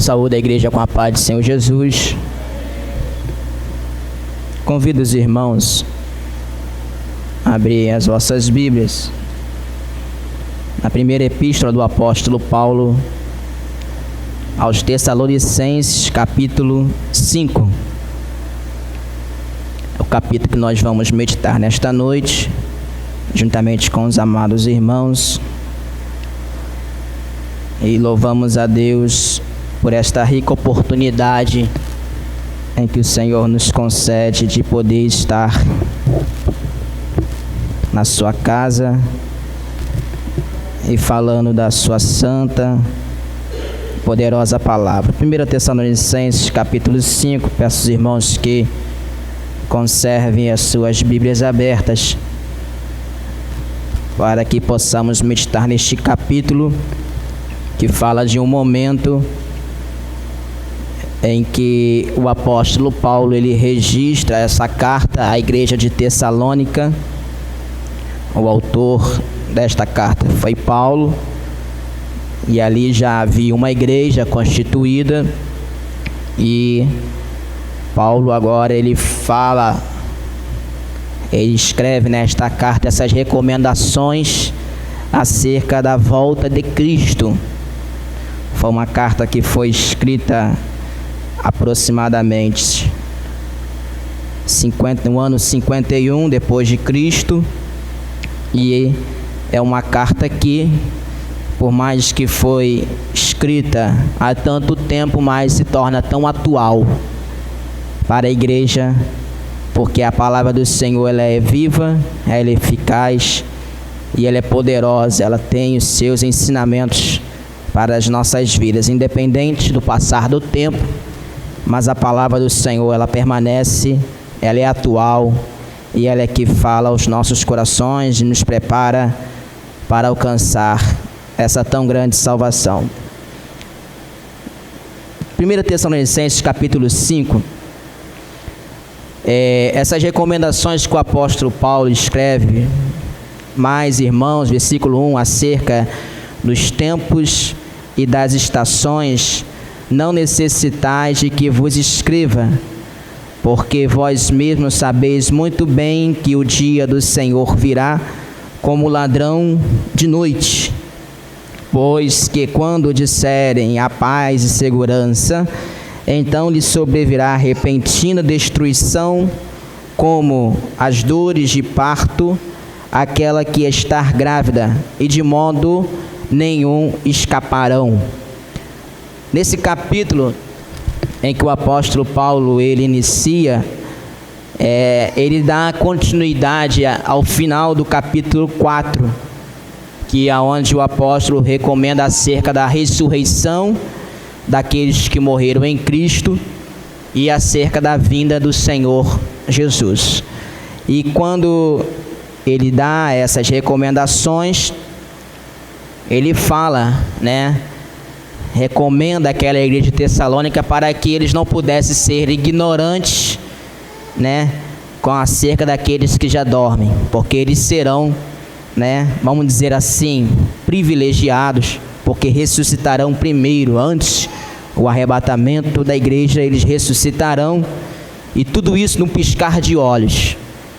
Saúde a igreja com a paz do Senhor Jesus. Convido os irmãos a abrir as vossas Bíblias na primeira epístola do apóstolo Paulo aos Tessalonicenses, capítulo 5. É o capítulo que nós vamos meditar nesta noite, juntamente com os amados irmãos. E louvamos a Deus por esta rica oportunidade em que o Senhor nos concede de poder estar na sua casa e falando da sua santa, poderosa palavra. 1 Tessalonicenses, capítulo 5, peço aos irmãos que conservem as suas Bíblias abertas para que possamos meditar neste capítulo que fala de um momento em que o apóstolo Paulo ele registra essa carta à igreja de Tessalônica. O autor desta carta foi Paulo, e ali já havia uma igreja constituída, e Paulo agora ele escreve nesta carta essas recomendações acerca da volta de Cristo. Foi uma carta que foi escrita aproximadamente no ano 51 depois de Cristo, e é uma carta que, por mais que foi escrita há tanto tempo, mas se torna tão atual para a igreja, porque a palavra do Senhor ela é viva, ela é eficaz e ela é poderosa, ela tem os seus ensinamentos para as nossas vidas, independente do passar do tempo, mas a palavra do Senhor, ela permanece, ela é atual, e ela é que fala aos nossos corações e nos prepara para alcançar essa tão grande salvação. 1 Tessalonicenses, capítulo 5, essas recomendações que o apóstolo Paulo escreve, mais irmãos, versículo 1, acerca dos tempos e das estações, não necessitais de que vos escreva, porque vós mesmos sabeis muito bem que o dia do Senhor virá como ladrão de noite. Pois que quando disserem a paz e segurança, então lhe sobrevirá repentina destruição, como as dores de parto, aquela que está grávida, e de modo nenhum escaparão. Nesse capítulo em que o apóstolo Paulo ele inicia, ele dá continuidade ao final do capítulo 4, que é onde o apóstolo recomenda acerca da ressurreição daqueles que morreram em Cristo e acerca da vinda do Senhor Jesus. E quando ele dá essas recomendações, ele fala, recomenda aquela igreja de Tessalônica para que eles não pudessem ser ignorantes, com acerca daqueles que já dormem, porque eles serão, vamos dizer assim, privilegiados, porque ressuscitarão primeiro, antes o arrebatamento da igreja, eles ressuscitarão, e tudo isso num piscar de olhos,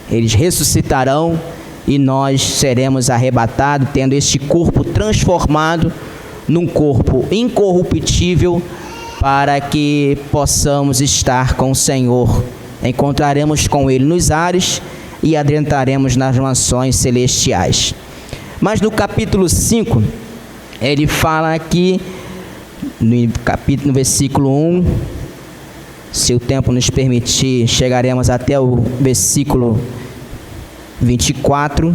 eles ressuscitarão, e nós seremos arrebatados, tendo este corpo transformado num corpo incorruptível, para que possamos estar com o Senhor. Encontraremos com Ele nos ares e adentraremos nas mansões celestiais. Mas no capítulo 5, ele fala aqui, no versículo 1, se o tempo nos permitir, chegaremos até o versículo 24,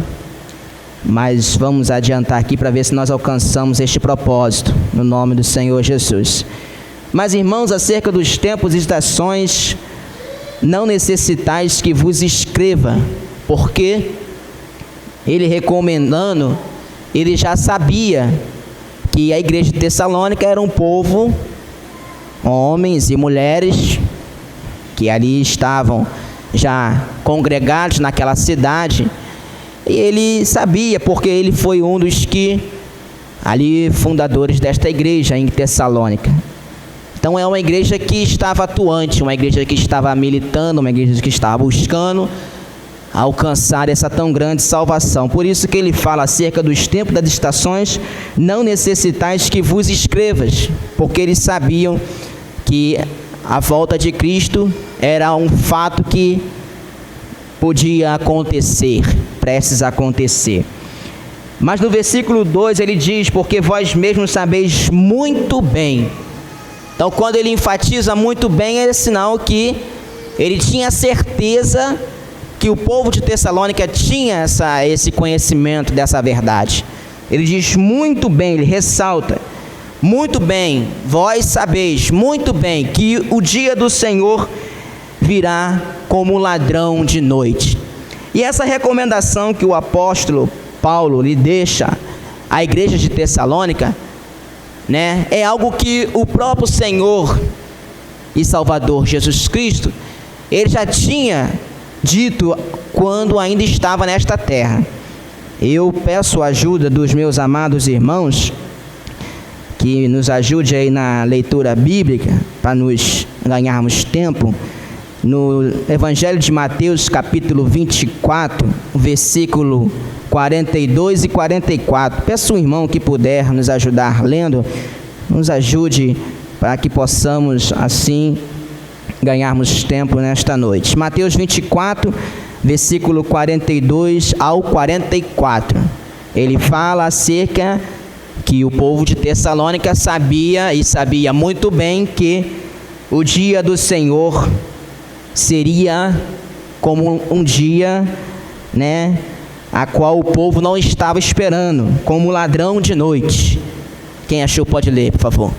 mas vamos adiantar aqui para ver se nós alcançamos este propósito, no nome do Senhor Jesus. Mas, irmãos, acerca dos tempos e estações, não necessitais que vos escreva, porque ele recomendando, ele já sabia que a igreja de Tessalônica era um povo, homens e mulheres, que ali estavam já congregados naquela cidade. E ele sabia, porque ele foi um dos que ali fundadores desta igreja em Tessalônica. Então é uma igreja que estava atuante, uma igreja que estava militando, uma igreja que estava buscando alcançar essa tão grande salvação. Por isso que ele fala acerca dos tempos, das estações, não necessitais que vos escrevas, porque eles sabiam que a volta de Cristo era um fato que podia acontecer, prestes a acontecer. Mas no versículo 2 ele diz, porque vós mesmos sabeis muito bem. Então quando ele enfatiza muito bem, é sinal que ele tinha certeza que o povo de Tessalônica tinha esse conhecimento dessa verdade. Ele diz muito bem, ele ressalta, muito bem, vós sabeis muito bem que o dia do Senhor virá como ladrão de noite. E essa recomendação que o apóstolo Paulo lhe deixa à igreja de Tessalônica, né, é algo que o próprio Senhor e Salvador Jesus Cristo, ele já tinha dito quando ainda estava nesta terra. Eu peço a ajuda dos meus amados irmãos, que nos ajude aí na leitura bíblica, para nos ganharmos tempo, no Evangelho de Mateus, capítulo 24, versículo 42 e 44. Peço ao irmão que puder nos ajudar lendo, nos ajude para que possamos assim ganharmos tempo nesta noite. Mateus 24, versículo 42 ao 44. Ele fala acerca que o povo de Tessalônica sabia, e sabia muito bem, que o dia do Senhor seria como um dia, né, a qual o povo não estava esperando, como ladrão de noite. Quem achou pode ler, por favor.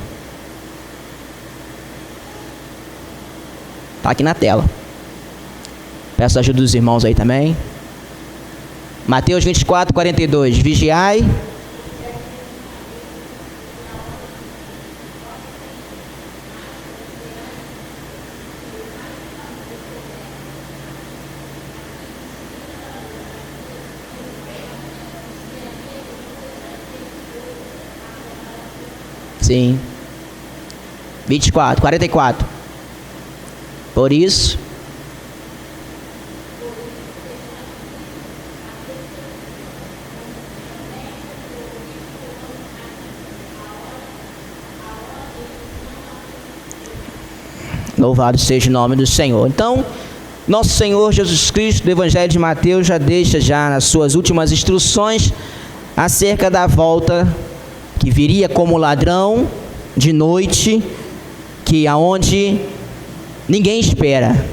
Está aqui na tela. Peço a ajuda dos irmãos aí também. Mateus 24, 42. Vigiai. Sim. 24, 44. Por isso, louvado seja o nome do Senhor. Então, nosso Senhor Jesus Cristo, do Evangelho de Mateus, já deixa nas suas últimas instruções acerca da volta, que viria como ladrão de noite, que aonde ninguém espera,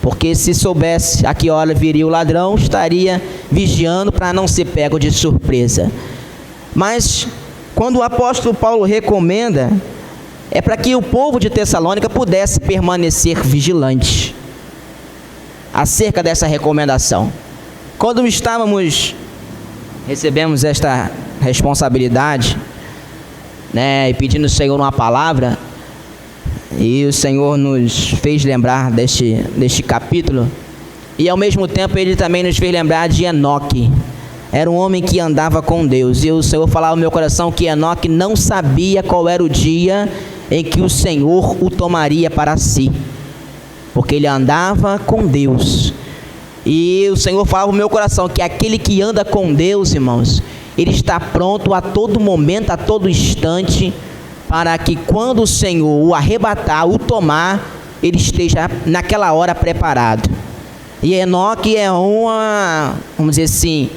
porque se soubesse a que hora viria o ladrão, estaria vigiando para não ser pego de surpresa. Mas quando o apóstolo Paulo recomenda, é para que o povo de Tessalônica pudesse permanecer vigilante acerca dessa recomendação. Quando recebemos esta responsabilidade, né, e pedindo ao Senhor uma palavra, e o Senhor nos fez lembrar deste capítulo, e ao mesmo tempo ele também nos fez lembrar de Enoque. Era um homem que andava com Deus, e o Senhor falava no meu coração que Enoque não sabia qual era o dia em que o Senhor o tomaria para si, porque ele andava com Deus. E o Senhor falava no meu coração que aquele que anda com Deus, irmãos, ele está pronto a todo momento, a todo instante, para que quando o Senhor o arrebatar, o tomar, ele esteja naquela hora preparado. E Enoque é vamos dizer assim,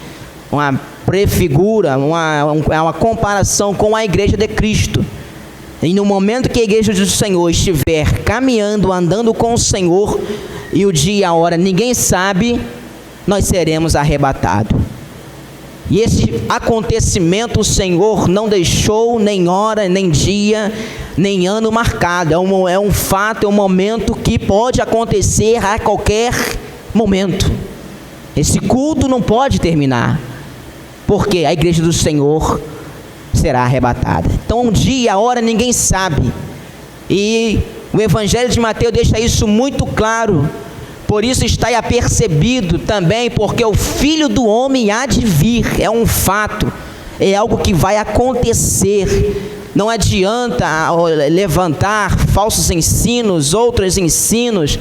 uma prefigura, uma comparação com a igreja de Cristo. E no momento que a igreja do Senhor estiver caminhando, andando com o Senhor, e o dia e a hora ninguém sabe, nós seremos arrebatados. E esse acontecimento o Senhor não deixou nem hora, nem dia, nem ano marcado. É um fato, é um momento que pode acontecer a qualquer momento. Esse culto não pode terminar, porque a igreja do Senhor será arrebatada. Então um dia, a hora ninguém sabe. E O Evangelho de Mateus deixa isso muito claro. Por isso está apercebido também, porque o Filho do Homem há de vir, é um fato, é algo que vai acontecer. Não adianta levantar falsos ensinos, outros ensinos,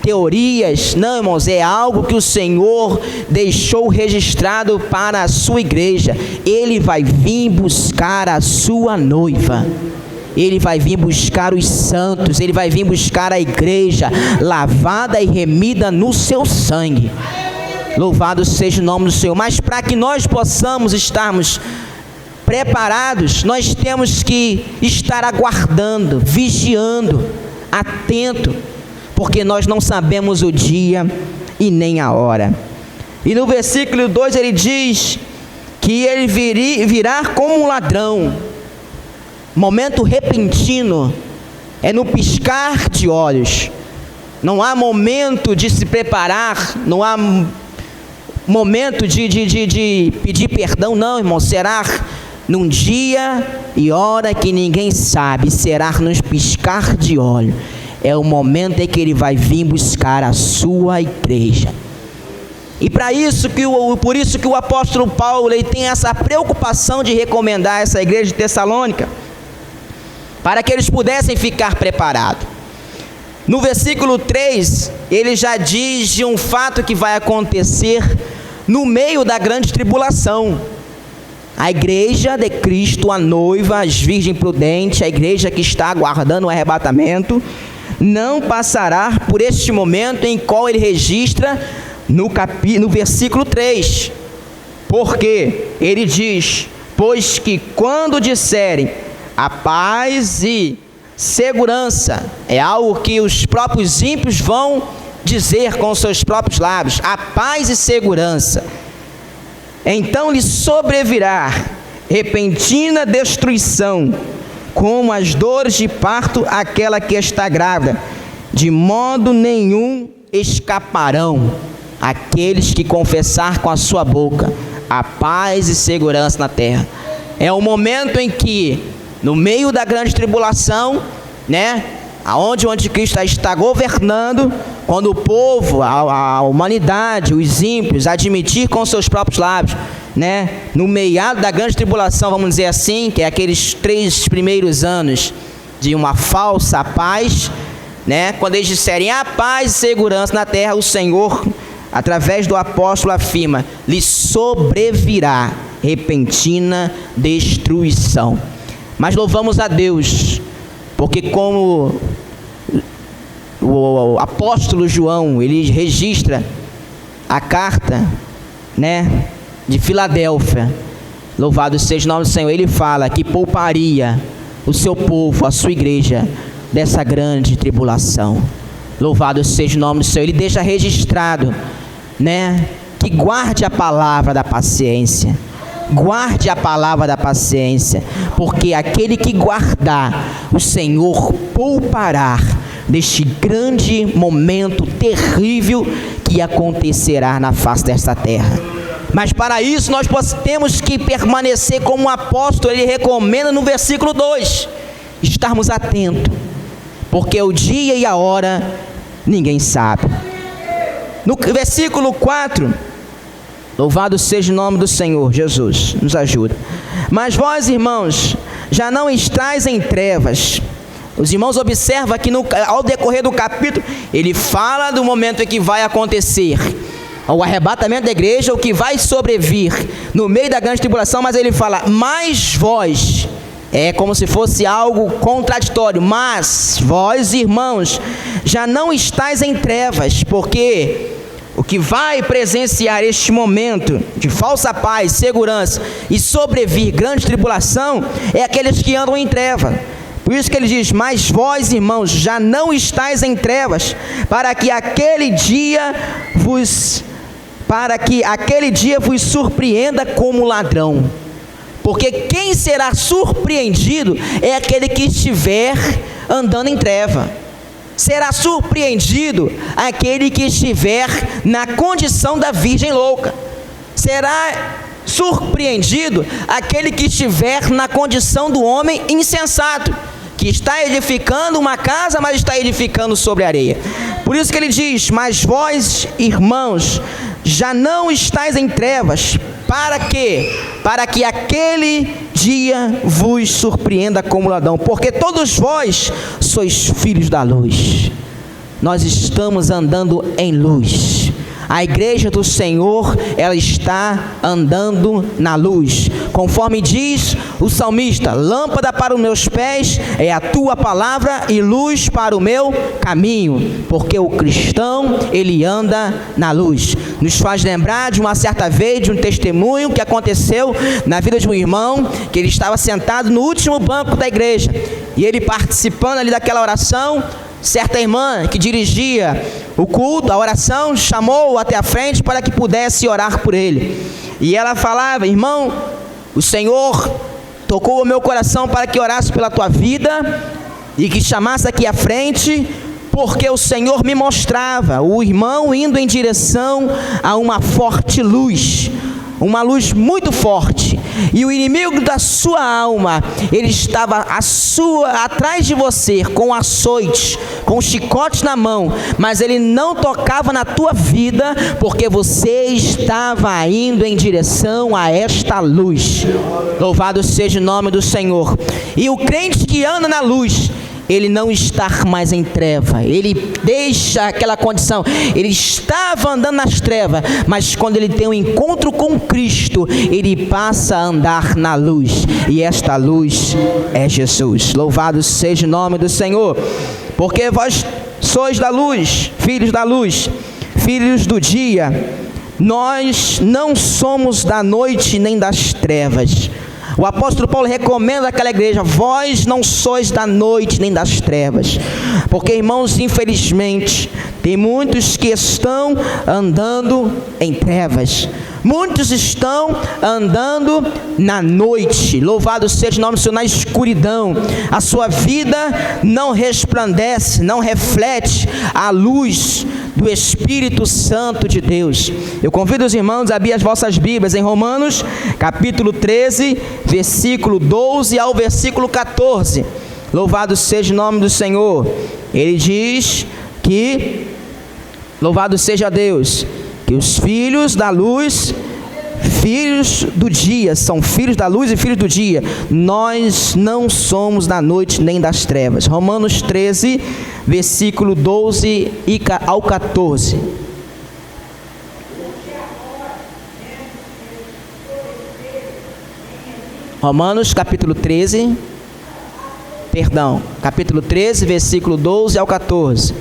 teorias. Não, irmãos, é algo que o Senhor deixou registrado para a sua igreja. Ele vai vir buscar a sua noiva. Ele vai vir buscar os santos, ele vai vir buscar a igreja, lavada e remida no seu sangue. Louvado seja o nome do Senhor. Mas para que nós possamos estarmos preparados, nós temos que estar aguardando, vigiando, atento, porque nós não sabemos o dia e nem a hora. E no versículo 2 ele diz que ele virá como um ladrão. Momento repentino, é no piscar de olhos. Não há momento de se preparar, não há momento de pedir perdão, não, irmão. Será num dia e hora que ninguém sabe, será nos piscar de olhos. É o momento em que ele vai vir buscar a sua igreja. E por isso que o apóstolo Paulo ele tem essa preocupação de recomendar essa igreja de Tessalônica, para que eles pudessem ficar preparados. No versículo 3, ele já diz de um fato que vai acontecer no meio da grande tribulação. A igreja de Cristo, a noiva, as virgens prudentes, a igreja que está aguardando o arrebatamento, não passará por este momento em qual ele registra no versículo 3. Porque ele diz: pois que quando disserem a paz e segurança, é algo que os próprios ímpios vão dizer com seus próprios lábios, a paz e segurança, então lhe sobrevirá repentina destruição, como as dores de parto àquela que está grávida, de modo nenhum escaparão aqueles que confessar com a sua boca a paz e segurança na terra. É o momento em que, no meio da grande tribulação, aonde o anticristo está governando, quando o povo, a humanidade, os ímpios, admitir com seus próprios lábios, no meiado da grande tribulação, vamos dizer assim, que é aqueles 3 primeiros anos de uma falsa paz, quando eles disserem a paz e segurança na terra, o Senhor, através do apóstolo, afirma: lhe sobrevirá repentina destruição. Mas louvamos a Deus, porque como o apóstolo João, ele registra a carta, de Filadélfia, louvado seja o nome do Senhor, ele fala que pouparia o seu povo, a sua igreja, dessa grande tribulação. Louvado seja o nome do Senhor. Ele deixa registrado, que guarde a palavra da paciência. Guarde a palavra da paciência, porque aquele que guardar, o Senhor poupará deste grande momento terrível que acontecerá na face desta terra. Mas para isso nós temos que permanecer como o apóstolo ele recomenda no versículo 2, estarmos atentos, porque o dia e a hora ninguém sabe. No versículo 4, louvado seja o nome do Senhor, Jesus, nos ajuda. Mas vós, irmãos, já não estáis em trevas. Os irmãos observam que ao decorrer do capítulo, ele fala do momento em que vai acontecer o arrebatamento da igreja, o que vai sobrevir no meio da grande tribulação, mas ele fala, mas vós, é como se fosse algo contraditório, mas vós, irmãos, já não estáis em trevas, porque o que vai presenciar este momento de falsa paz, segurança e sobrevir grande tribulação é aqueles que andam em treva. Por isso que ele diz, mas vós, irmãos, já não estáis em trevas, para que aquele dia vos surpreenda como ladrão. Porque quem será surpreendido é aquele que estiver andando em treva. Será surpreendido aquele que estiver na condição da virgem louca. Será surpreendido aquele que estiver na condição do homem insensato, que está edificando uma casa, mas está edificando sobre a areia. Por isso que ele diz: mas vós, irmãos, já não estáis em trevas. Para quê? Para que aquele dia vos surpreenda como ladrão, porque todos vós sois filhos da luz. Nós estamos andando em luz. A igreja do Senhor, ela está andando na luz, conforme diz o salmista: lâmpada para os meus pés é a tua palavra e luz para o meu caminho. Porque o cristão, ele anda na luz. Nos faz lembrar de uma certa vez, de um testemunho que aconteceu na vida de um irmão, que ele estava sentado no último banco da igreja, e ele participando ali daquela oração. Certa irmã que dirigia o culto, a oração, chamou-o até a frente para que pudesse orar por ele. E ela falava: irmão, o Senhor tocou o meu coração para que orasse pela tua vida e que chamasse aqui à frente, porque o Senhor me mostrava o irmão indo em direção a uma forte luz, uma luz muito forte, e o inimigo da sua alma, ele estava atrás de você, com açoites, com chicotes na mão, mas ele não tocava na tua vida, porque você estava indo em direção a esta luz. Louvado seja o nome do Senhor. E o crente que anda na luz, ele não está mais em treva, ele deixa aquela condição. Ele estava andando nas trevas, mas quando ele tem um encontro com Cristo, ele passa a andar na luz, e esta luz é Jesus. Louvado seja o nome do Senhor. Porque vós sois da luz, filhos do dia. Nós não somos da noite nem das trevas. O apóstolo Paulo recomenda àquela igreja: vós não sois da noite nem das trevas. Porque, irmãos, infelizmente, tem muitos que estão andando em trevas. Muitos estão andando na noite. Louvado seja o nome do Senhor, na escuridão. A sua vida não resplandece, não reflete a luz do Espírito Santo de Deus. Eu convido os irmãos a abrir as vossas Bíblias em Romanos, capítulo 13, versículo 12 ao versículo 14. Louvado seja o nome do Senhor. Ele diz que, louvado seja Deus, que os filhos da luz, filhos do dia, são filhos da luz e filhos do dia. Nós não somos da noite nem das trevas. Romanos 13, versículo 12 ao 14. Romanos capítulo 13, capítulo 13, versículo 12 ao 14.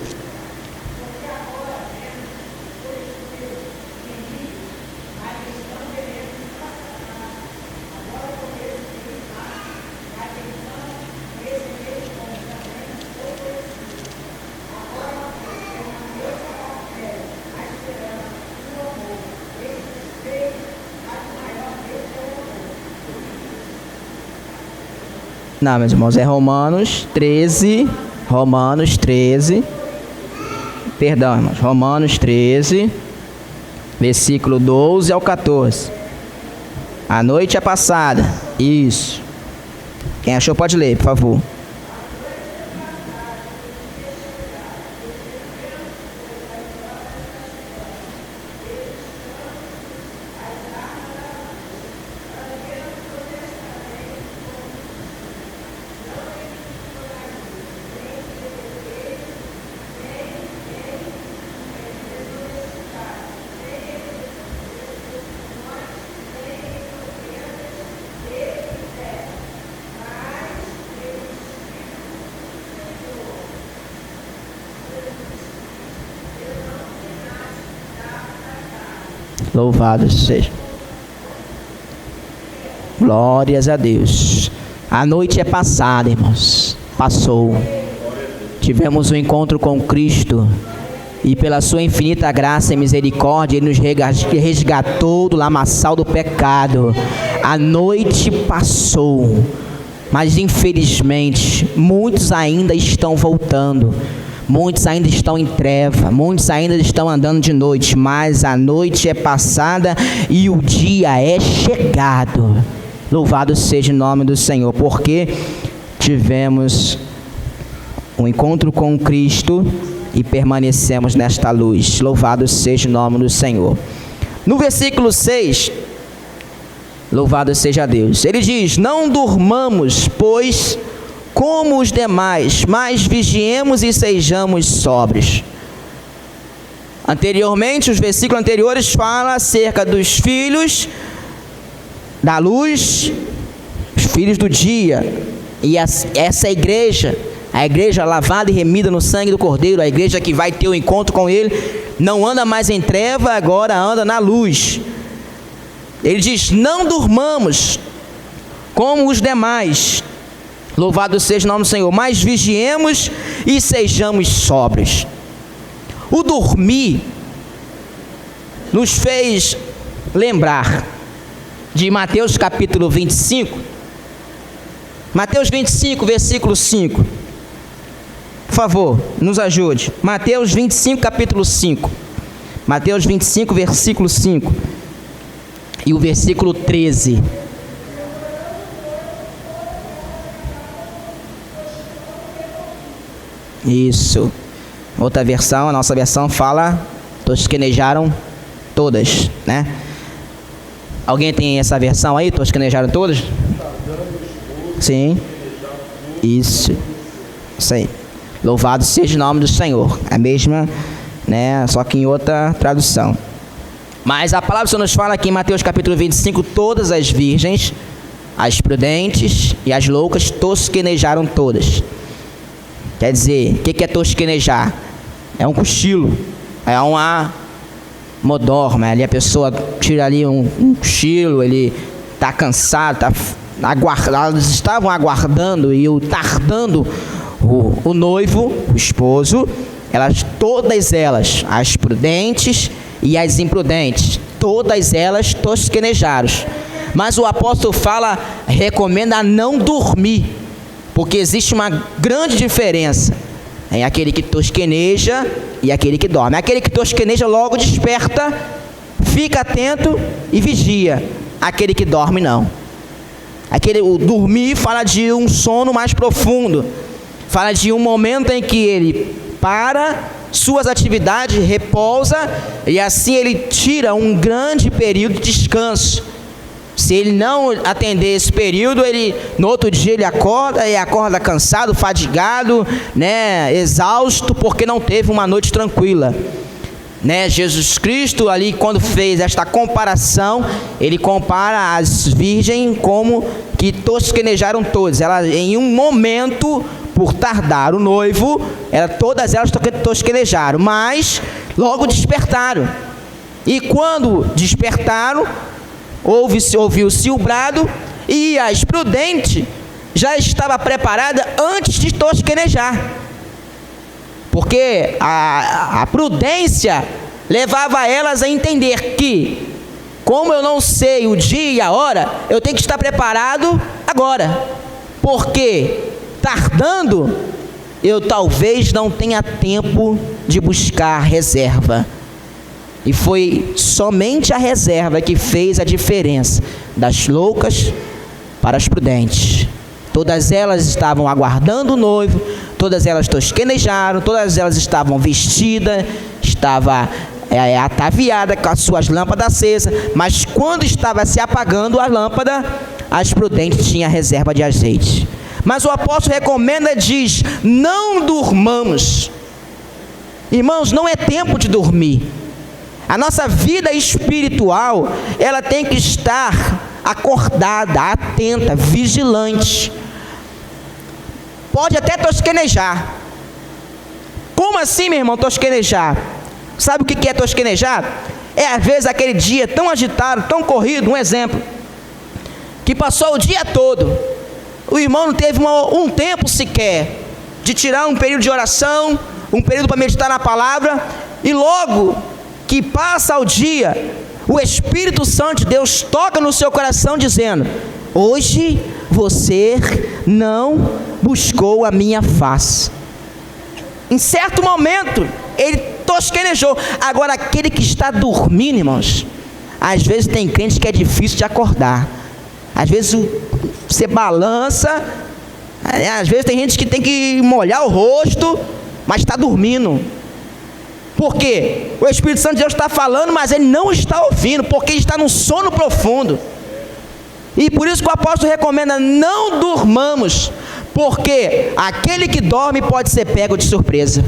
Não, meus irmãos, é Romanos 13, irmãos, Romanos 13, versículo 12 ao 14. A noite é passada, isso. Quem achou pode ler, por favor. Louvado seja. Glórias a Deus. A noite é passada, irmãos. Passou. Tivemos um encontro com Cristo. E pela sua infinita graça e misericórdia, Ele nos resgatou do lamaçal do pecado. A noite passou. Mas infelizmente, muitos ainda estão voltando. Muitos ainda estão em treva, muitos ainda estão andando de noite, mas a noite é passada e o dia é chegado. Louvado seja o nome do Senhor, porque tivemos o encontro com Cristo e permanecemos nesta luz. Louvado seja o nome do Senhor. No versículo 6, louvado seja Deus, ele diz: não durmamos, pois, como os demais, mas vigiemos e sejamos sóbrios. Anteriormente, os versículos anteriores falam acerca dos filhos da luz, os filhos do dia, e essa igreja, a igreja lavada e remida no sangue do Cordeiro, a igreja que vai ter o encontro com Ele, não anda mais em treva, agora anda na luz. Ele diz: não durmamos como os demais, louvado seja o nome do Senhor, mas vigiemos e sejamos sóbrios. O dormir nos fez lembrar de Mateus capítulo 25, Mateus 25, versículo 5. Por favor, nos ajude. Mateus 25, capítulo 5. Mateus 25, versículo 5. E o versículo 13. Isso. Outra versão, a nossa versão fala: tosquenejaram todas, né? Alguém tem essa versão aí? Tosquenejaram todas? Sim. Isso aí. Louvado seja o nome do Senhor. É a mesma, né? Só que em outra tradução. Mas a palavra do Senhor nos fala aqui em Mateus capítulo 25: todas as virgens, as prudentes e as loucas, tosquenejaram todas. Quer dizer, o que é tosquenejar? É um cochilo, é uma modorma. Ali a pessoa tira ali um cochilo, ele está cansado, elas estavam aguardando e tardando o noivo, o esposo. Todas elas, as prudentes e as imprudentes, todas elas tosquenejaram. Mas o apóstolo recomenda a não dormir, porque existe uma grande diferença em aquele que tosqueneja e aquele que dorme. Aquele que tosqueneja logo desperta, fica atento e vigia. Aquele que dorme não. O dormir fala de um sono mais profundo, fala de um momento em que ele para suas atividades, repousa, e assim ele tira um grande período de descanso. Se ele não atender esse período, no outro dia ele acorda cansado, fadigado, né, exausto, porque não teve uma noite tranquila, né? Jesus Cristo ali, quando fez esta comparação, ele compara as virgens como que tosquenejaram todas. Elas, em um momento, por tardar o noivo, todas elas tosquenejaram, mas logo despertaram. E quando despertaram, ouviu-se o brado, e as prudentes já estava preparada antes de tosquenejar, porque a prudência levava elas a entender que, como eu não sei o dia e a hora, eu tenho que estar preparado agora, porque tardando, eu talvez não tenha tempo de buscar reserva. E foi somente a reserva que fez a diferença das loucas para as prudentes. Todas elas estavam aguardando o noivo, todas elas tosquenejaram, todas elas estavam vestidas, estavam ataviadas com as suas lâmpadas acesas, mas quando estava se apagando a lâmpada, as prudentes tinham reserva de azeite. Mas o apóstolo recomenda, diz: não durmamos. Irmãos, não é tempo de dormir. A nossa vida espiritual, ela tem que estar acordada, atenta, vigilante. Pode até tosquenejar. Como assim, meu irmão, tosquenejar? Sabe o que é tosquenejar? É às vezes aquele dia tão agitado, tão corrido, um exemplo, que passou o dia todo, o irmão não teve um tempo sequer de tirar um período de oração, um período para meditar na palavra, e logo que passa o dia, o Espírito Santo de Deus toca no seu coração dizendo: hoje você não buscou a minha face. Em certo momento ele tosquenejou. Agora, aquele que está dormindo, irmãos, às vezes tem crente que é difícil de acordar. Às vezes você balança, Às vezes tem gente que tem que molhar o rosto, mas está dormindo. Por quê? O Espírito Santo de Deus está falando, mas ele não está ouvindo, porque ele está num sono profundo. E por isso que o apóstolo recomenda: não durmamos, porque aquele que dorme pode ser pego de surpresa.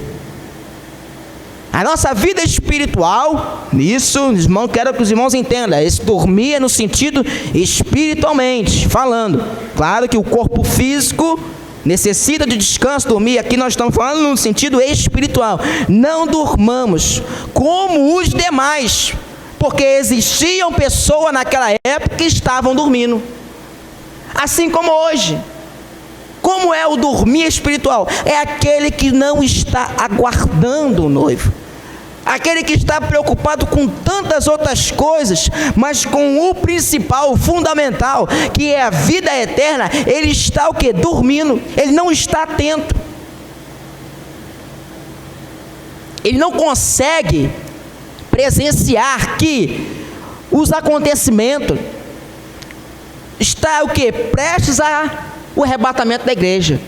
A nossa vida espiritual, isso, irmão, quero que os irmãos entendam, esse dormir é no sentido espiritualmente falando. Claro que o corpo físico necessita de descanso, dormir. Aqui nós estamos falando no sentido espiritual. Não durmamos como os demais, porque existiam pessoas naquela época que estavam dormindo, assim como hoje. Como é o dormir espiritual? É aquele que não está aguardando o noivo, aquele que está preocupado com tantas outras coisas, mas com o principal, o fundamental, que é a vida eterna. Ele está o quê? Dormindo. Ele não está atento. Ele não consegue presenciar que os acontecimentos está o quê? Prestes o arrebatamento da igreja.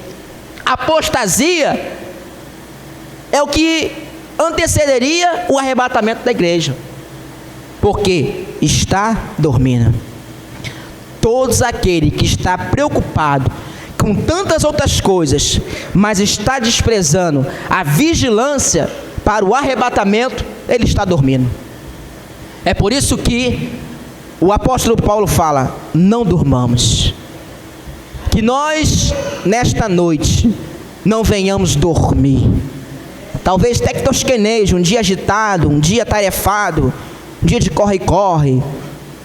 A apostasia é o que antecederia o arrebatamento da igreja, porque está dormindo. Todos aquele que está preocupado com tantas outras coisas, mas está desprezando a vigilância para o arrebatamento, ele está dormindo. É por isso que o apóstolo Paulo fala: não durmamos. Que nós, nesta noite, não venhamos dormir. Talvez tectosquenejo, um dia agitado, um dia tarefado, um dia de corre-corre,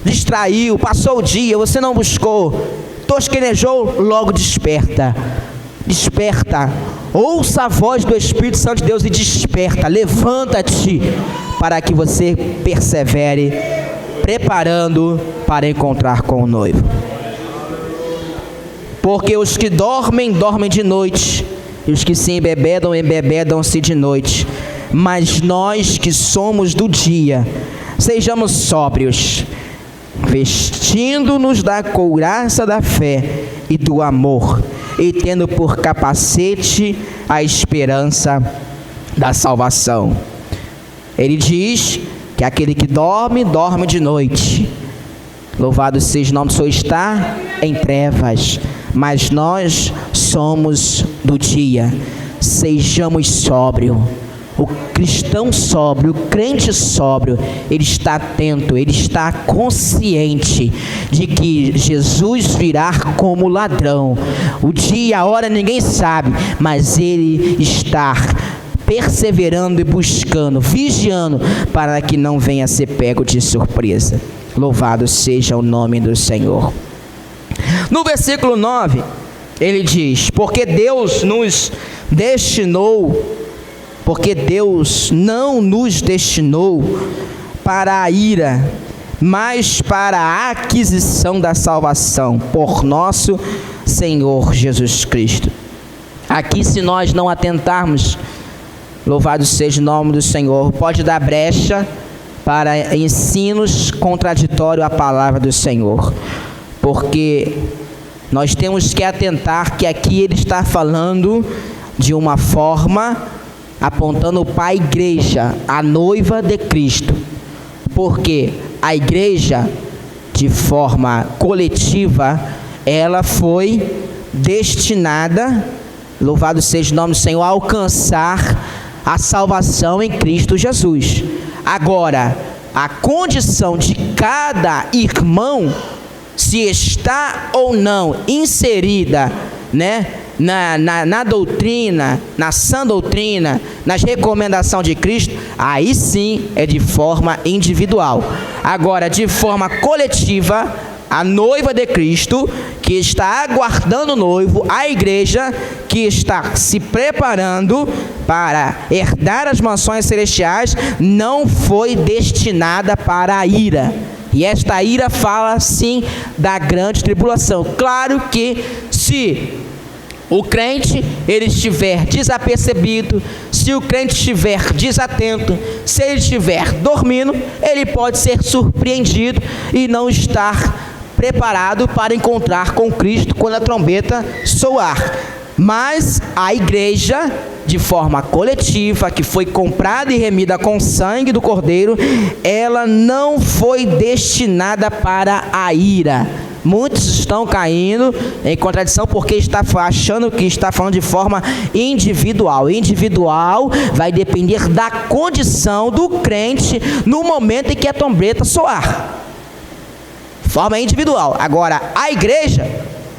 distraiu, passou o dia, você não buscou, tosquenejou, logo desperta. Desperta, ouça a voz do Espírito Santo de Deus e desperta, levanta-te, para que você persevere, preparando para encontrar com o noivo. Porque os que dormem, dormem de noite, e os que se embebedam, embebedam-se de noite. Mas nós que somos do dia, sejamos sóbrios, vestindo-nos da couraça da fé e do amor, e tendo por capacete a esperança da salvação. Ele diz que aquele que dorme, dorme de noite. Louvado seja o nome do Senhor. Está em trevas, mas nós somos do dia. Sejamos sóbrios. O cristão sóbrio, o crente sóbrio, ele está atento, ele está consciente de que Jesus virá como ladrão. O dia e a hora ninguém sabe, mas ele está perseverando e buscando, vigiando, para que não venha a ser pego de surpresa. Louvado seja o nome do Senhor. No versículo 9, ele diz: porque Deus não nos destinou para a ira, mas para a aquisição da salvação por nosso Senhor Jesus Cristo. Aqui, se nós não atentarmos, louvado seja o nome do Senhor, pode dar brecha para ensinos contraditórios à palavra do Senhor, porque nós temos que atentar que aqui ele está falando de uma forma apontando para a igreja, a noiva de Cristo, porque a igreja, de forma coletiva, ela foi destinada, louvado seja o nome do Senhor, a alcançar a salvação em Cristo Jesus. Agora, a condição de cada irmão, se está ou não inserida, na doutrina, na sã doutrina, nas recomendações de Cristo, aí sim é de forma individual. Agora, de forma coletiva, a noiva de Cristo, que está aguardando o noivo, a igreja que está se preparando para herdar as mansões celestiais, não foi destinada para a ira. E esta ira fala sim da grande tribulação. Claro que se o crente ele estiver desapercebido, se o crente estiver desatento, se ele estiver dormindo, ele pode ser surpreendido e não estar preparado para encontrar com Cristo quando a trombeta soar. Mas a igreja, de forma coletiva, que foi comprada e remida com o sangue do Cordeiro, ela não foi destinada para a ira. Muitos estão caindo em contradição porque está achando que está falando de forma individual. Individual vai depender da condição do crente no momento em que a trombeta soar. Forma individual. Agora, a igreja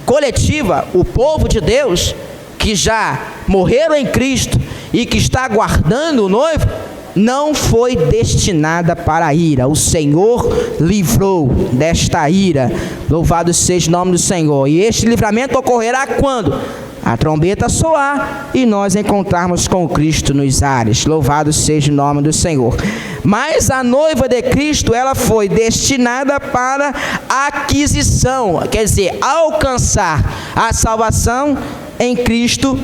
coletiva, o povo de Deus, que já morreram em Cristo e que está aguardando o noivo, não foi destinada para a ira. O Senhor livrou desta ira. Louvado seja o nome do Senhor. E este livramento ocorrerá quando a trombeta soar e nós encontrarmos com Cristo nos ares. Louvado seja o nome do Senhor. Mas a noiva de Cristo, ela foi destinada para aquisição, quer dizer, alcançar a salvação em Cristo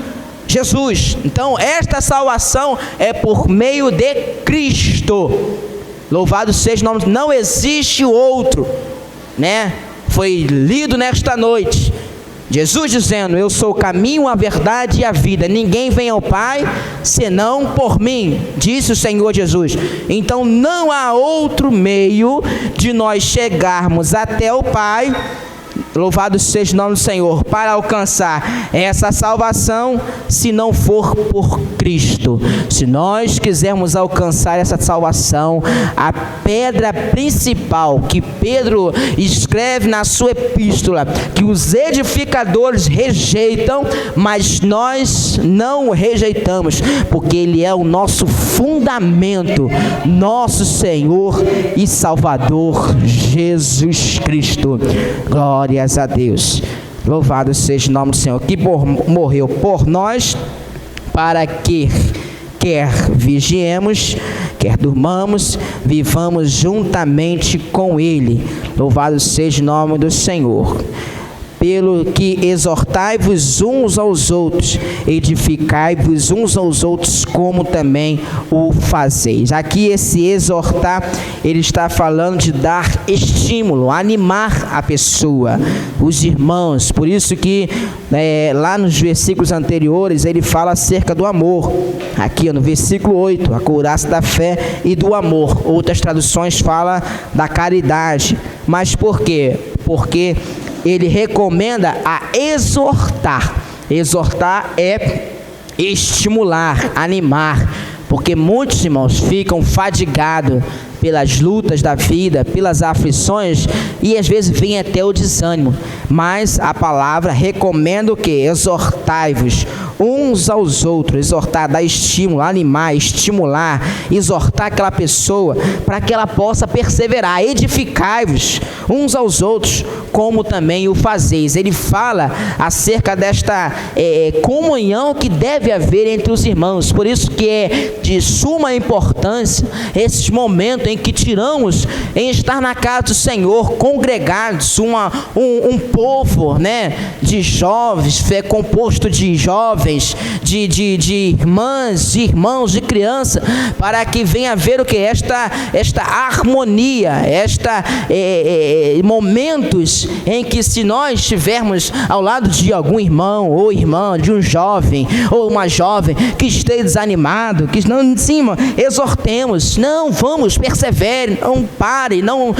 Jesus. Então, esta salvação é por meio de Cristo. Louvado seja o nome. Não existe outro, né? Foi lido nesta noite. Jesus dizendo: eu sou o caminho, a verdade e a vida. Ninguém vem ao Pai senão por mim, disse o Senhor Jesus. Então, não há outro meio de nós chegarmos até o Pai. Louvado seja o nome do Senhor, para alcançar essa salvação, se não for por Cristo. Se nós quisermos alcançar essa salvação, a pedra principal que Pedro escreve na sua epístola, que os edificadores rejeitam, mas nós não rejeitamos, porque Ele é o nosso fundamento, nosso Senhor e Salvador Jesus Cristo. Glórias a Deus. Louvado seja o nome do Senhor, que morreu por nós, para que quer vigiemos, quer durmamos, vivamos juntamente com Ele. Louvado seja o nome do Senhor. Pelo que exortai-vos uns aos outros, edificai-vos uns aos outros, como também o fazeis. Aqui esse exortar, ele está falando de dar estímulo, animar a pessoa, os irmãos. Por isso que lá nos versículos anteriores ele fala acerca do amor. Aqui no versículo 8, a couraça da fé e do amor. Outras traduções falam da caridade. Mas por quê? Porque ele recomenda a exortar. Exortar é estimular, animar, porque muitos irmãos ficam fadigados pelas lutas da vida, pelas aflições, e às vezes vem até o desânimo. Mas a palavra recomenda o que? Exortai-vos uns aos outros. Exortar, dar estímulo, animar, estimular, exortar aquela pessoa para que ela possa perseverar. Edificai-vos uns aos outros, como também o fazeis. Ele fala acerca desta comunhão que deve haver entre os irmãos. Por isso que é de suma importância esses momentos em que tiramos em estar na casa do Senhor, congregados, um povo, né, de jovens, composto de jovens, de irmãs, de irmãos, de criança, para que venha ver o que? Esta harmonia, momentos em que, se nós estivermos ao lado de algum irmão ou irmã, de um jovem ou uma jovem que esteja desanimado, que não, em cima, exortemos, não, vamos, persevere, não pare, não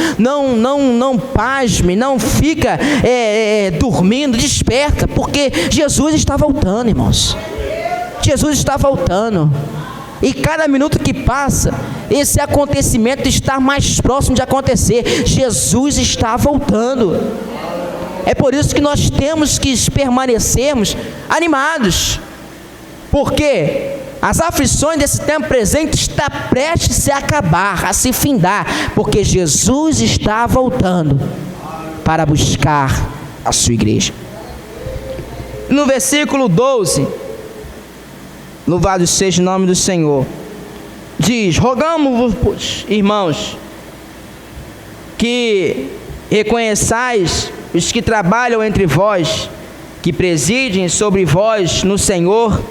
pasme, não fica dormindo, desperta, porque Jesus está voltando, irmãos. Jesus está voltando. E cada minuto que passa, esse acontecimento está mais próximo de acontecer. Jesus está voltando. É por isso que nós temos que permanecermos animados. Porque as aflições desse tempo presente estão prestes a acabar, a se findar. Porque Jesus está voltando para buscar a sua igreja. No versículo 12... louvado seja o nome do Senhor, diz: rogamos-vos, irmãos, que reconheçais os que trabalham entre vós, que presidem sobre vós no Senhor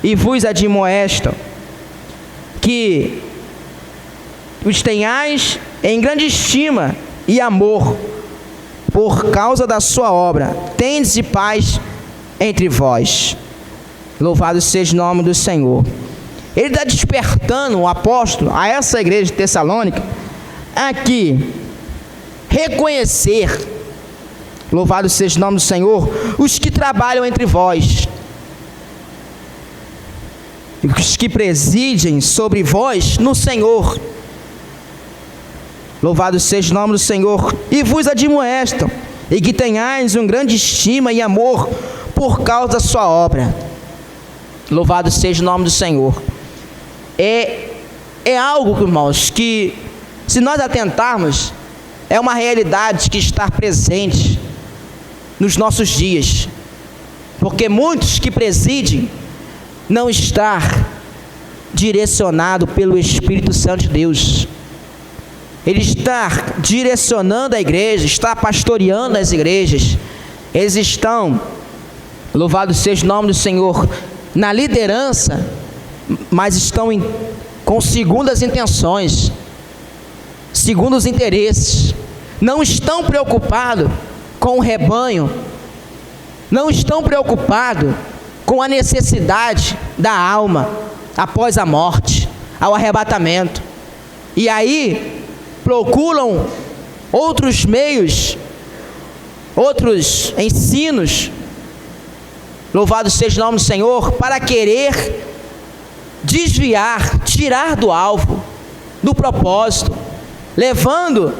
e vos admoestam, que os tenhais em grande estima e amor por causa da sua obra, tendes de paz entre vós. Louvado seja o nome do Senhor. Ele está despertando o apóstolo a essa igreja de Tessalônica aqui reconhecer, louvado seja o nome do Senhor, os que trabalham entre vós, os que presidem sobre vós no Senhor. Louvado seja o nome do Senhor. E vos admoestam, e que tenhais um grande estima e amor por causa da sua obra. Louvado seja o nome do Senhor. É algo, irmãos, que se nós atentarmos, é uma realidade que está presente nos nossos dias. Porque muitos que presidem não estão direcionados pelo Espírito Santo de Deus. Ele está direcionando a igreja, está pastoreando as igrejas. Eles estão, louvado seja o nome do Senhor, na liderança, mas estão com segundas intenções, segundo os interesses. Não estão preocupados com o rebanho, não estão preocupados com a necessidade da alma após a morte, ao arrebatamento. E aí procuram outros meios, outros ensinos, louvado seja o nome do Senhor, para querer desviar, tirar do alvo, do propósito, levando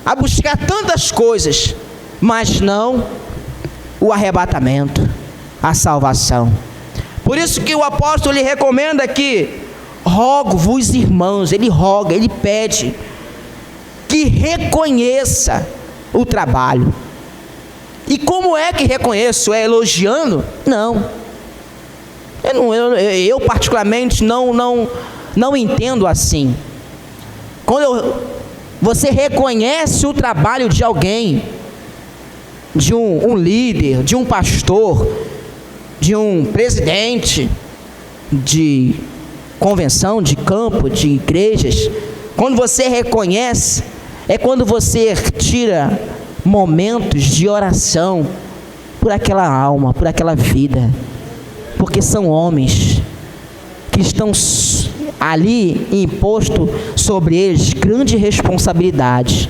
a buscar tantas coisas, mas não o arrebatamento, a salvação. Por isso que o apóstolo lhe recomenda aqui: rogo-vos, irmãos, ele roga, ele pede que reconheça o trabalho. E como é que reconheço? É elogiando? Não. Eu particularmente não entendo assim. Quando você reconhece o trabalho de alguém, de um líder, de um pastor, de um presidente de convenção, de campo, de igrejas, quando você reconhece, é quando você tira momentos de oração por aquela alma, por aquela vida, porque são homens que estão ali imposto sobre eles grande responsabilidade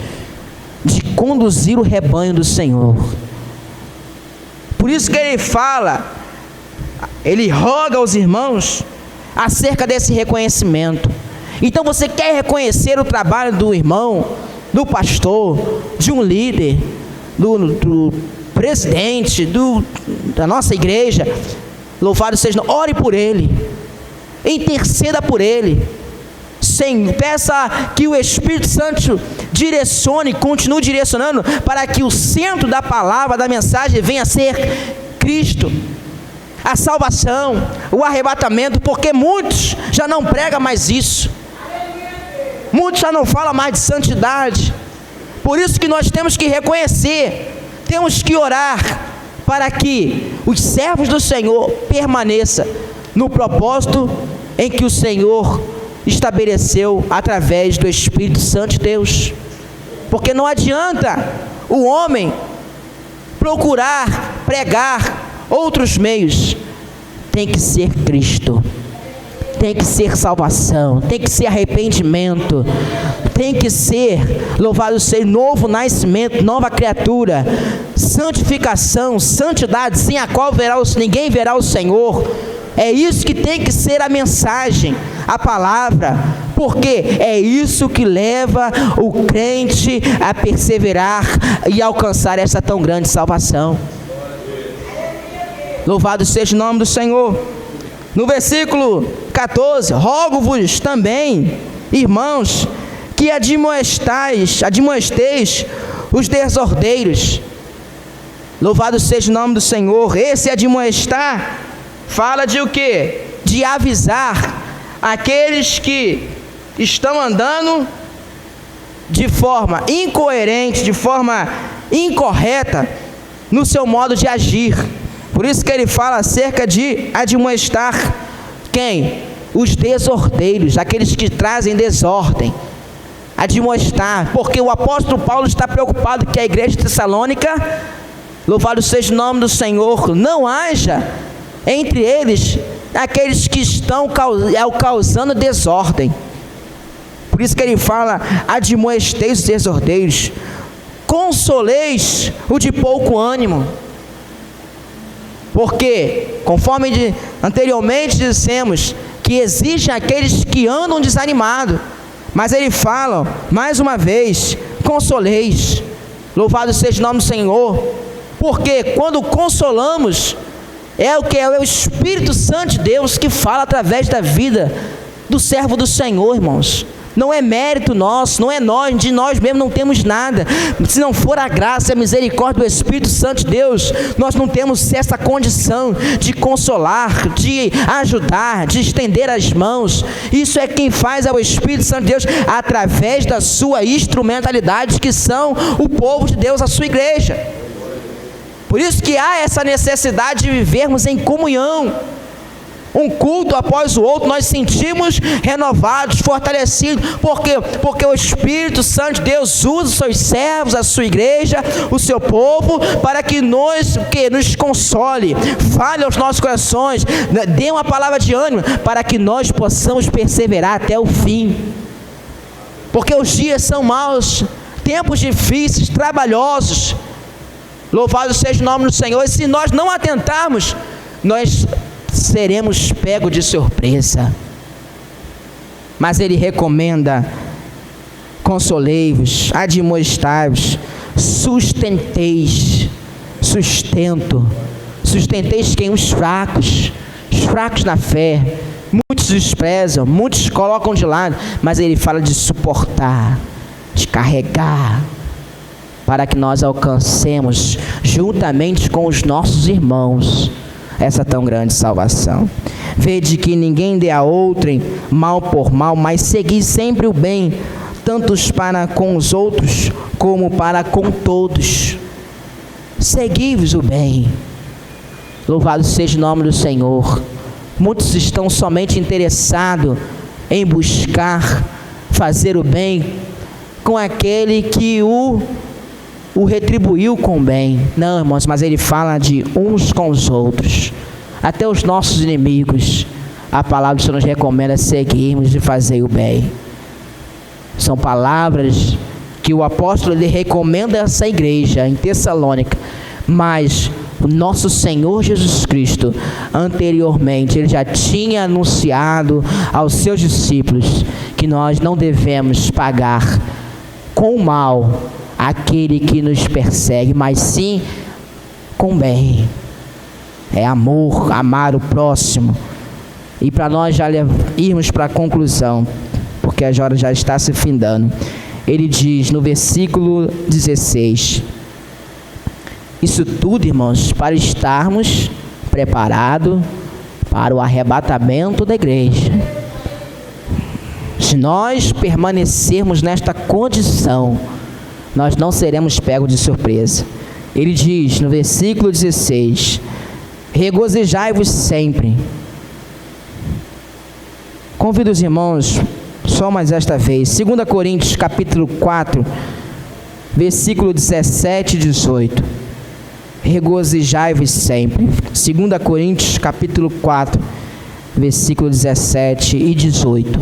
de conduzir o rebanho do Senhor. Por isso que ele fala, ele roga aos irmãos acerca desse reconhecimento. Então você quer reconhecer o trabalho do irmão, do pastor, de um líder, do presidente, da nossa igreja, louvado seja, ore por ele, interceda por ele, peça que o Espírito Santo direcione, continue direcionando, para que o centro da palavra, da mensagem, venha a ser Cristo, a salvação, o arrebatamento, porque muitos já não pregam mais isso, muitos já não falam mais de santidade. Por isso que nós temos que reconhecer, temos que orar, para que os servos do Senhor permaneçam no propósito em que o Senhor estabeleceu através do Espírito Santo de Deus. Porque não adianta o homem procurar pregar outros meios, tem que ser Cristo, tem que ser salvação, tem que ser arrependimento, tem que ser, louvado seja, novo nascimento, nova criatura, santificação, santidade, sem a qual ninguém verá o Senhor. É isso que tem que ser a mensagem, a palavra, porque é isso que leva o crente a perseverar e alcançar essa tão grande salvação. Louvado seja o nome do Senhor. No versículo 14, rogo-vos também, irmãos, que admoesteis os desordeiros. Louvado seja o nome do Senhor. Esse admoestar fala de o quê? De avisar aqueles que estão andando de forma incoerente, de forma incorreta no seu modo de agir. Por isso que ele fala acerca de admoestar quem? Os desordeiros, aqueles que trazem desordem, admoestar, porque o apóstolo Paulo está preocupado que a igreja de Tessalônica, louvado seja o nome do Senhor, não haja entre eles aqueles que estão causando desordem. Por isso que ele fala: admoesteis os desordeiros, consoleis o de pouco ânimo. Porque, conforme anteriormente dissemos, que existem aqueles que andam desanimados, mas ele fala, mais uma vez, consoleis, louvado seja o nome do Senhor, porque quando consolamos, é o Espírito Santo de Deus que fala através da vida do servo do Senhor, irmãos. Não é mérito nosso, não é nós, de nós mesmos não temos nada. Se não for a graça e a misericórdia do Espírito Santo de Deus, nós não temos essa condição de consolar, de ajudar, de estender as mãos. Isso é quem faz, é o Espírito Santo de Deus, através da sua instrumentalidade, que são o povo de Deus, a sua igreja. Por isso que há essa necessidade de vivermos em comunhão. Um culto após o outro, nós sentimos renovados, fortalecidos. Por quê? Porque o Espírito Santo de Deus usa os seus servos, a sua igreja, o seu povo, para que nos console, fale aos nossos corações, dê uma palavra de ânimo, para que nós possamos perseverar até o fim. Porque os dias são maus, tempos difíceis, trabalhosos. Louvado seja o nome do Senhor. E se nós não atentarmos, nós seremos pegos de surpresa. Mas ele recomenda: consolei-vos, admoestai-vos, sustenteis quem? Os fracos na fé. Muitos desprezam, muitos colocam de lado, mas ele fala de suportar, de carregar, para que nós alcancemos, juntamente com os nossos irmãos, essa tão grande salvação. Vede que ninguém dê a outrem mal por mal, mas segui sempre o bem, tanto para com os outros, como para com todos. Segui-vos o bem. Louvado seja o nome do Senhor. Muitos estão somente interessados em buscar fazer o bem com aquele que o retribuiu com bem. Não, irmãos, mas ele fala de uns com os outros, até os nossos inimigos. A palavra do Senhor nos recomenda seguirmos e fazer o bem. São palavras que o apóstolo ele recomenda a essa igreja em Tessalônica, mas o nosso Senhor Jesus Cristo, anteriormente, ele já tinha anunciado aos seus discípulos que nós não devemos pagar com o mal aquele que nos persegue, mas sim com bem. É amor, amar o próximo. E para nós já irmos para a conclusão, porque a hora já está se findando, ele diz no versículo 16: isso tudo, irmãos, para estarmos preparados para o arrebatamento da igreja. Se nós permanecermos nesta condição, nós não seremos pegos de surpresa. Ele diz no versículo 16: regozijai-vos sempre. Convido os irmãos, só mais esta vez, 2 Coríntios capítulo 4, versículo 17 e 18. Regozijai-vos sempre. 2 Coríntios capítulo 4, versículo 17 e 18.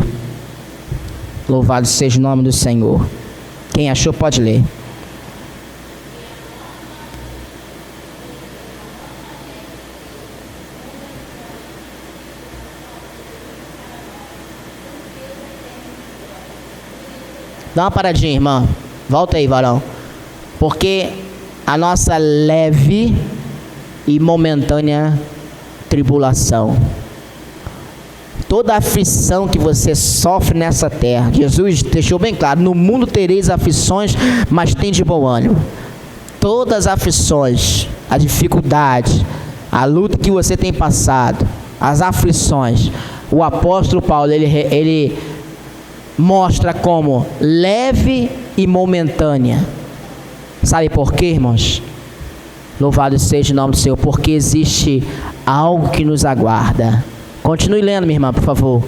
Louvado seja o nome do Senhor. Quem achou pode ler. Dá uma paradinha, irmã. Volta aí, varão. Porque a nossa leve e momentânea tribulação, toda a aflição que você sofre nessa terra, Jesus deixou bem claro: no mundo tereis aflições, mas tem de bom ânimo. Todas as aflições, a dificuldade, a luta que você tem passado, as aflições, o apóstolo Paulo, ele mostra como leve e momentânea. Sabe por quê, irmãos? Louvado seja o nome do Senhor, porque existe algo que nos aguarda. Continue lendo, minha irmã, por favor.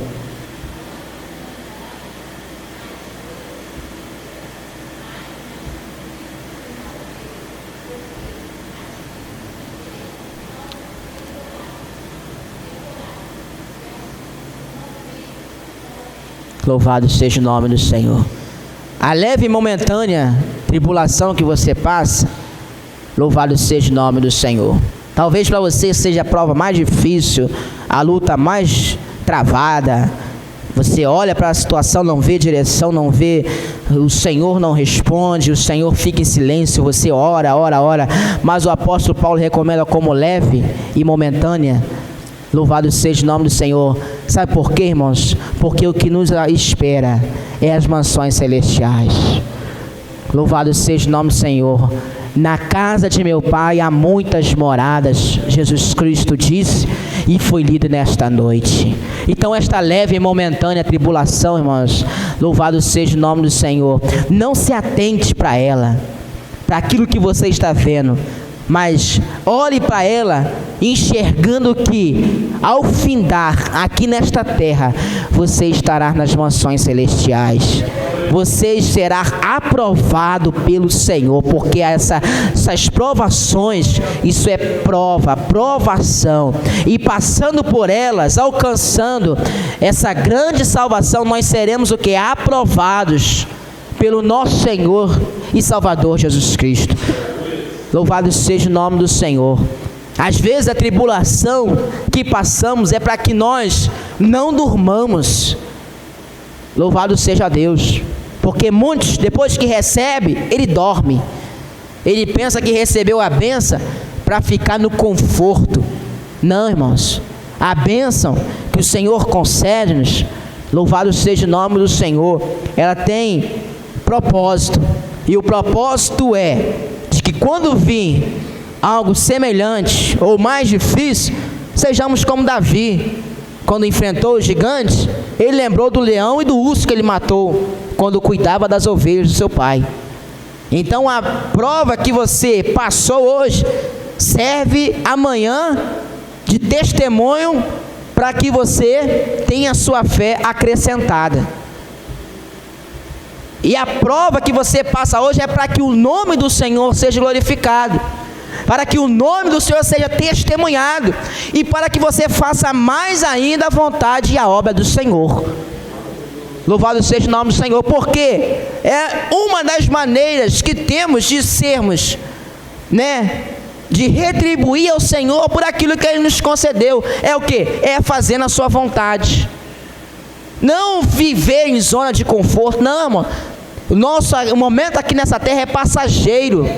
Louvado seja o nome do Senhor. A leve e momentânea tribulação que você passa, louvado seja o nome do Senhor. Talvez para você seja a prova mais difícil, a luta mais travada. Você olha para a situação, não vê direção, não vê, o Senhor não responde, o Senhor fica em silêncio, você ora, mas o apóstolo Paulo recomenda como leve e momentânea. Louvado seja o nome do Senhor. Sabe por quê, irmãos? Porque o que nos espera é as mansões celestiais. Louvado seja o nome do Senhor. Na casa de meu Pai há muitas moradas, Jesus Cristo disse, e foi lido nesta noite. Então esta leve e momentânea tribulação, irmãos, louvado seja o nome do Senhor. Não se atente para ela, para aquilo que você está vendo, mas olhe para ela, enxergando que ao findar aqui nesta terra, você estará nas mansões celestiais. Você será aprovado pelo Senhor, porque essas provações, isso é provação, e passando por elas, alcançando essa grande salvação, nós seremos o que? Aprovados pelo nosso Senhor e Salvador Jesus Cristo. Louvado seja o nome do Senhor. Às vezes a tribulação que passamos é para que nós não durmamos. Louvado seja Deus. Porque muitos, depois que recebe, ele dorme. Ele pensa que recebeu a bênção para ficar no conforto. Não, irmãos. A bênção que o Senhor concede-nos, louvado seja o nome do Senhor, ela tem propósito. E o propósito é de que quando vir algo semelhante ou mais difícil, sejamos como Davi. Quando enfrentou os gigantes, ele lembrou do leão e do urso que ele matou quando cuidava das ovelhas do seu pai. Então a prova que você passou hoje serve amanhã de testemunho para que você tenha a sua fé acrescentada. E a prova que você passa hoje é para que o nome do Senhor seja glorificado, para que o nome do Senhor seja testemunhado, e para que você faça mais ainda a vontade e a obra do Senhor. Louvado seja o nome do Senhor, porque é uma das maneiras que temos de sermos, de retribuir ao Senhor por aquilo que Ele nos concedeu. É o que? É fazendo a sua vontade. Não viver em zona de conforto, não, irmão. O momento aqui nessa terra é passageiro.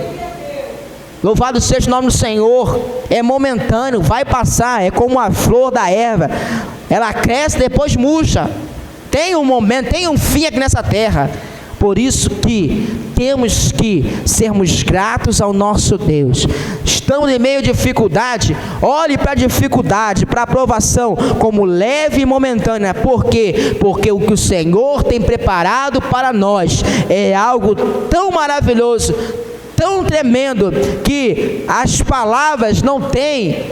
Louvado seja o nome do Senhor. É momentâneo, vai passar. É como a flor da erva. Ela cresce, depois murcha. Tem um momento, tem um fim aqui nessa terra. Por isso que temos que sermos gratos ao nosso Deus. Estamos em meio à dificuldade, olhe para a dificuldade, para a provação, como leve e momentânea. Por quê? Porque o que o Senhor tem preparado para nós é algo tão maravilhoso, tão tremendo, que as palavras não têm,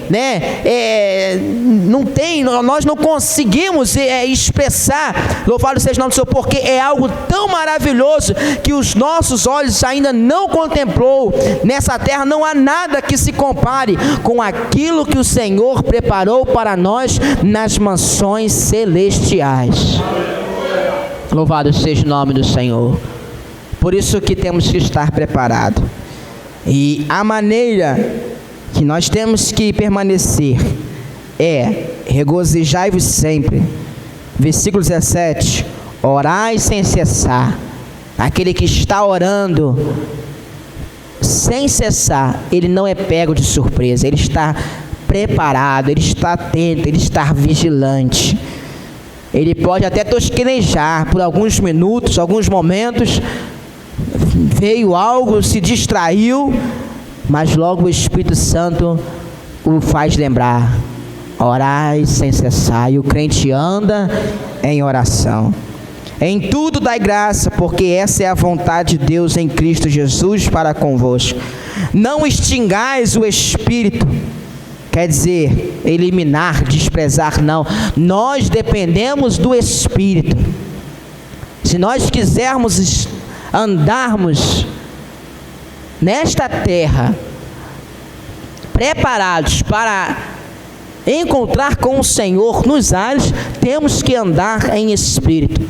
nós não conseguimos expressar. Louvado seja o nome do Senhor, porque é algo tão maravilhoso que os nossos olhos ainda não contemplou. Nessa terra não há nada que se compare com aquilo que o Senhor preparou para nós nas mansões celestiais. Louvado seja o nome do Senhor. Por isso que temos que estar preparados. E a maneira que nós temos que permanecer é: regozijai-vos sempre. Versículo 17: orai sem cessar. Aquele que está orando sem cessar, ele não é pego de surpresa, ele está preparado, ele está atento, ele está vigilante. Ele pode até tosquenejar por alguns minutos, alguns momentos. Veio algo, se distraiu, mas logo o Espírito Santo o faz lembrar: orai sem cessar. E o crente anda em oração. Em tudo dai graça, porque essa é a vontade de Deus em Cristo Jesus para convosco. Não extingais o Espírito. Quer dizer, eliminar, desprezar, não. Nós dependemos do Espírito. Se nós quisermos andarmos nesta terra preparados para encontrar com o Senhor nos ares, temos que andar em espírito.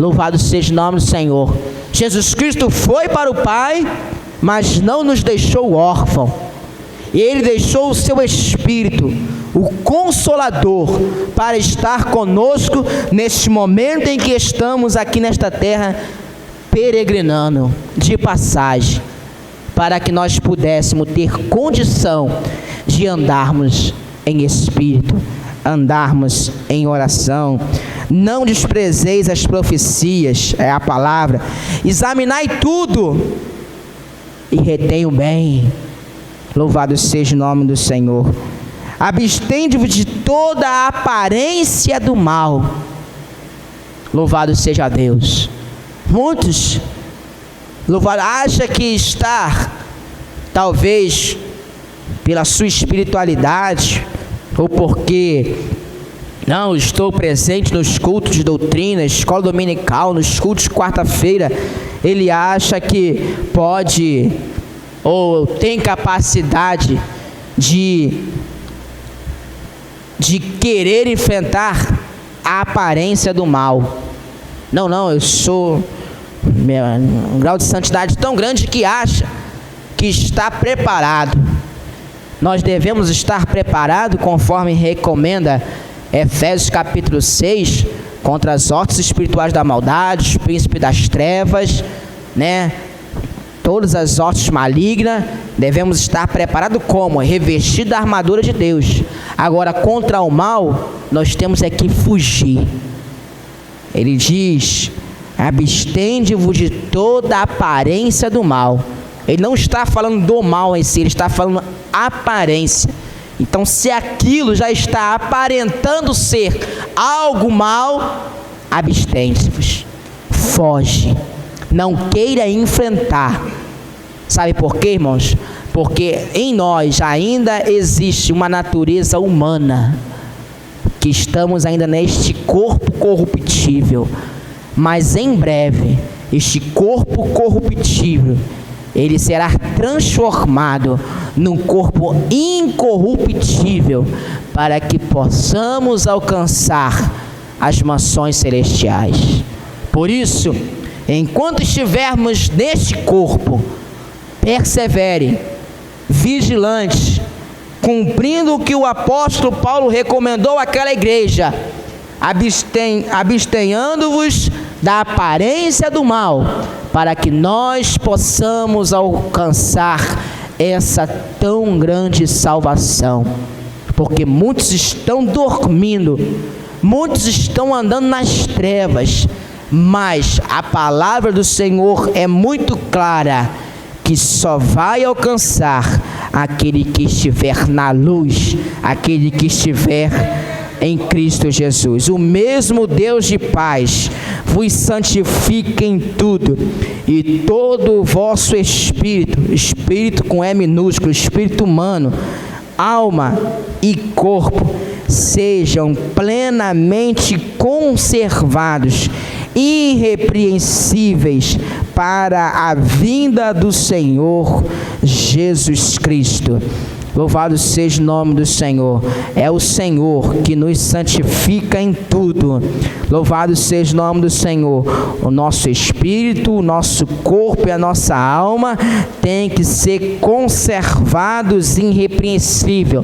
Louvado seja o nome do Senhor. Jesus Cristo foi para o Pai, mas não nos deixou órfão. Ele deixou o seu Espírito, o Consolador, para estar conosco neste momento em que estamos aqui nesta terra, peregrinando de passagem, para que nós pudéssemos ter condição de andarmos em Espírito, andarmos em oração. Não desprezeis as profecias, é a palavra. Examinai tudo e retém o bem. Louvado seja o nome do Senhor. Abstende-vos de toda a aparência do mal. Louvado seja Deus. Muitos acham que está, talvez pela sua espiritualidade, ou porque não estou presente nos cultos de doutrina, escola dominical, nos cultos de quarta-feira, ele acha que pode ou tem capacidade de querer enfrentar a aparência do mal. Não, eu sou um grau de santidade tão grande que acha que está preparado. Nós devemos estar preparados conforme recomenda Efésios capítulo 6, contra as hostes espirituais da maldade, os príncipes das trevas, né? Todas as hostes malignas, devemos estar preparados como? Revestidos da armadura de Deus. Agora, contra o mal, nós temos que fugir. Ele diz: abstende-vos de toda a aparência do mal. Ele não está falando do mal em si, ele está falando aparência. Então, se aquilo já está aparentando ser algo mal, abstende-vos, foge, não queira enfrentar. Sabe por quê, irmãos? Porque em nós ainda existe uma natureza humana, que estamos ainda neste corpo corruptível, mas em breve, este corpo corruptível, ele será transformado num corpo incorruptível, para que possamos alcançar as mansões celestiais. Por isso, enquanto estivermos neste corpo, persevere, vigilante, cumprindo o que o apóstolo Paulo recomendou àquela igreja, abstenhando-vos da aparência do mal, para que nós possamos alcançar essa tão grande salvação. Porque muitos estão dormindo, muitos estão andando nas trevas, mas a palavra do Senhor é muito clara, que só vai alcançar aquele que estiver na luz, aquele que estiver em Cristo Jesus. O mesmo Deus de paz vos santifique em tudo, e todo o vosso espírito com E minúsculo, espírito humano, alma e corpo, sejam plenamente conservados, irrepreensíveis, para a vinda do Senhor Jesus Cristo. Louvado seja o nome do Senhor. É o Senhor que nos santifica em tudo. Louvado seja o nome do Senhor. O nosso espírito, o nosso corpo e a nossa alma tem que ser conservados irrepreensível.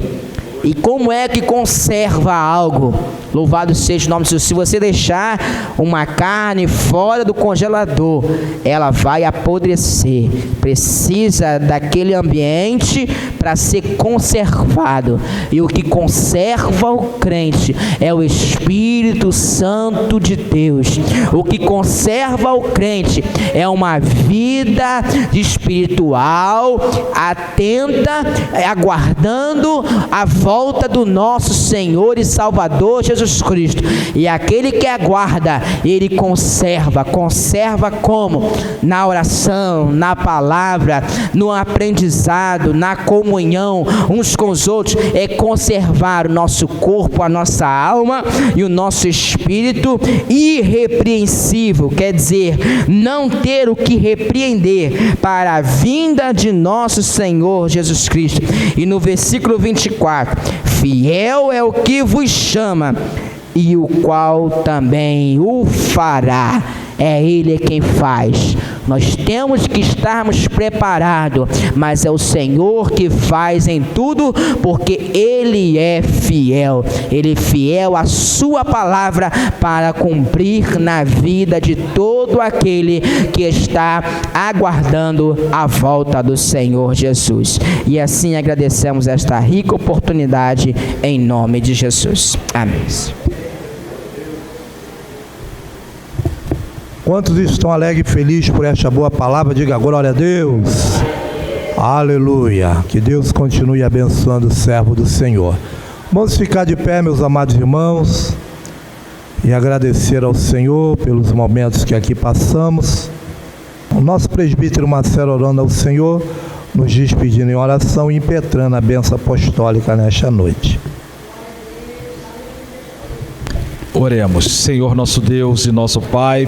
E como é que conserva algo? Louvado seja o nome do Senhor. Se você deixar uma carne fora do congelador, ela vai apodrecer. Precisa daquele ambiente para ser conservado. E o que conserva o crente é o Espírito Santo de Deus. O que conserva o crente é uma vida espiritual, atenta, aguardando a volta do nosso Senhor e Salvador Jesus Cristo. E aquele que aguarda, ele conserva como? Na oração, na palavra, no aprendizado, na comunhão uns com os outros. É conservar o nosso corpo, a nossa alma e o nosso espírito irrepreensível, quer dizer, não ter o que repreender para a vinda de nosso Senhor Jesus Cristo. E no versículo 24, fiel é o que vos chama, e o qual também o fará. é Ele quem faz. Nós temos que estarmos preparados, mas é o Senhor que faz em tudo, porque Ele é fiel. Ele é fiel à sua palavra para cumprir na vida de todo aquele que está aguardando a volta do Senhor Jesus. E assim agradecemos esta rica oportunidade em nome de Jesus. Amém. Quantos estão alegres e felizes por esta boa palavra? Diga glória a Deus. Aleluia. Que Deus continue abençoando o servo do Senhor. Vamos ficar de pé, meus amados irmãos, e agradecer ao Senhor pelos momentos que aqui passamos. O nosso presbítero Marcelo, orando ao Senhor, nos despedindo em oração e impetrando a bênção apostólica nesta noite. Oremos. Senhor nosso Deus e nosso Pai,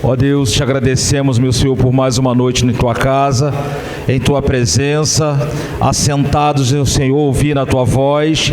ó Deus, te agradecemos, meu Senhor, por mais uma noite em Tua casa, em Tua presença, assentados, meu Senhor, ouvindo a Tua voz,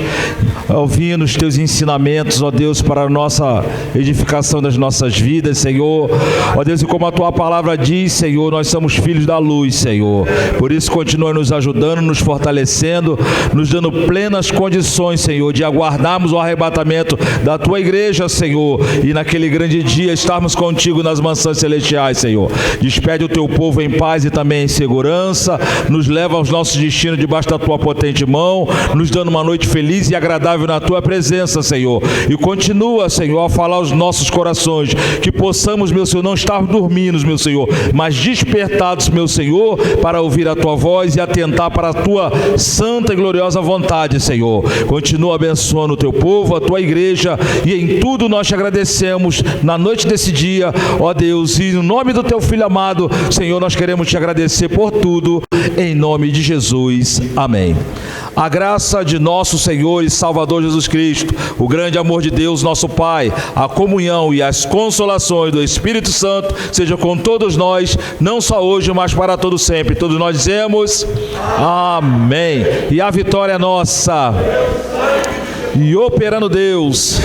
ouvindo os Teus ensinamentos, ó Deus, para a nossa edificação das nossas vidas, Senhor. Ó Deus, e como a Tua palavra diz, Senhor, nós somos filhos da luz, Senhor. Por isso, continua nos ajudando, nos fortalecendo, nos dando plenas condições, Senhor, de aguardarmos o arrebatamento da Tua igreja, Senhor, e naquele grande dia estarmos contigo nas mansões celestiais, Senhor. Despede o Teu povo em paz e também em segurança, nos leva aos nossos destinos debaixo da Tua potente mão, nos dando uma noite feliz e agradável na Tua presença, Senhor. E continua, Senhor, a falar aos nossos corações, que possamos, meu Senhor, não estar dormindo, meu Senhor, mas despertados, meu Senhor, para ouvir a Tua voz e atentar para a Tua santa e gloriosa vontade, Senhor. Continua abençoando o Teu povo, a Tua igreja, e em tudo nós te agradecemos na noite desse dia, ó Deus, e no nome do Teu Filho amado, Senhor, nós queremos te agradecer por tudo, em nome de Jesus. Amém. A graça de nosso Senhor e Salvador Jesus Cristo, o grande amor de Deus, nosso Pai, a comunhão e as consolações do Espírito Santo, seja com todos nós, não só hoje, mas para todo sempre. Todos nós dizemos amém. E a vitória é nossa. E operando Deus